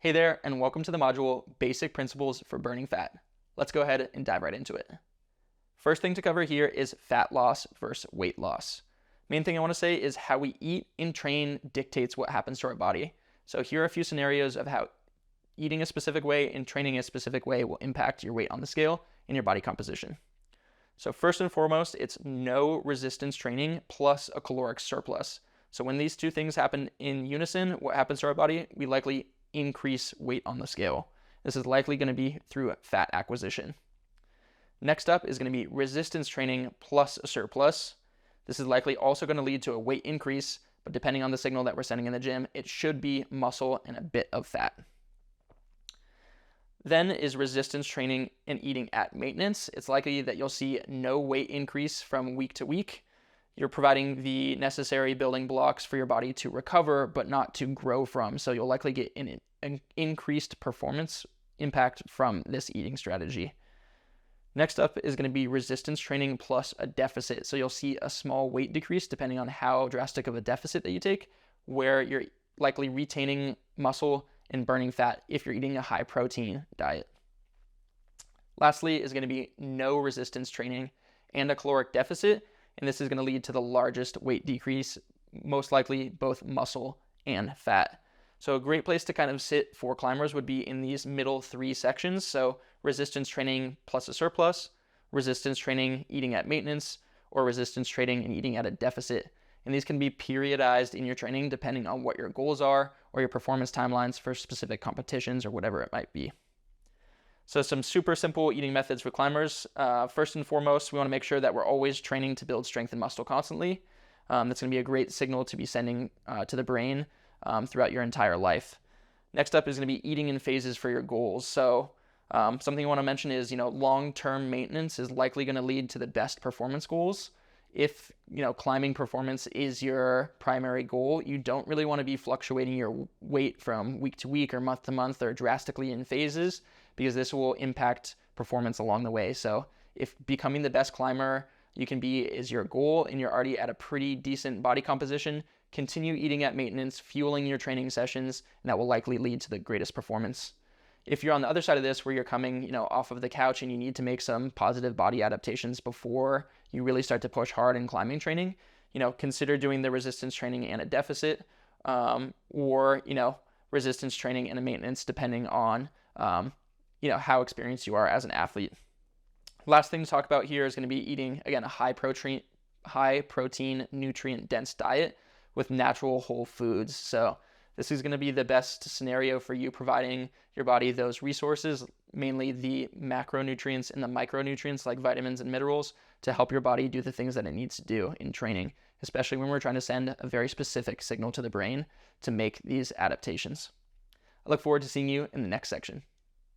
Hey there, and welcome to the module Basic Principles for Burning Fat. Let's go ahead and dive right into it. First thing to cover here is fat loss versus weight loss. Main thing I want to say is how we eat and train dictates what happens to our body. So here are a few scenarios of how eating a specific way and training a specific way will impact your weight on the scale and your body composition. So first and foremost, it's no resistance training plus a caloric surplus. So when these two things happen in unison, what happens to our body? We likely increase weight on the scale. This is likely going to be through fat acquisition. Next up is going to be resistance training plus a surplus. This is likely also going to lead to a weight increase, but depending on the signal that we're sending in the gym, it should be muscle and a bit of fat. Then is resistance training and eating at maintenance. It's likely that you'll see no weight increase from week to week. You're providing the necessary building blocks for your body to recover, but not to grow from. So you'll likely get an increased performance impact from this eating strategy. Next up is going to be resistance training plus a deficit. So you'll see a small weight decrease depending on how drastic of a deficit that you take, where you're likely retaining muscle and burning fat if you're eating a high protein diet. Lastly is going to be no resistance training and a caloric deficit, and this is going to lead to the largest weight decrease, most likely both muscle and fat. So a great place to kind of sit for climbers would be in these middle three sections. So resistance training plus a surplus, resistance training eating at maintenance, or resistance training and eating at a deficit. And these can be periodized in your training depending on what your goals are or your performance timelines for specific competitions or whatever it might be. So some super simple eating methods for climbers. First and foremost, we want to make sure that we're always training to build strength and muscle constantly. That's going to be a great signal to be sending to the brain throughout your entire life. Next up is going to be eating in phases for your goals. So something you want to mention is, long-term maintenance is likely going to lead to the best performance goals. If, climbing performance is your primary goal, you don't really want to be fluctuating your weight from week to week or month to month or drastically in phases, because this will impact performance along the way. So if becoming the best climber you can be is your goal and you're already at a pretty decent body composition, continue eating at maintenance, fueling your training sessions, and that will likely lead to the greatest performance. If you're on the other side of this, where you're coming, off of the couch and you need to make some positive body adaptations before you really start to push hard in climbing training, consider doing the resistance training and a deficit, or resistance training and a maintenance, depending on how experienced you are as an athlete. Last thing to talk about here is going to be eating, again, a high protein, nutrient dense diet with natural whole foods. So this is going to be the best scenario for you, providing your body those resources, mainly the macronutrients and the micronutrients like vitamins and minerals, to help your body do the things that it needs to do in training, especially when we're trying to send a very specific signal to the brain to make these adaptations. I look forward to seeing you in the next section.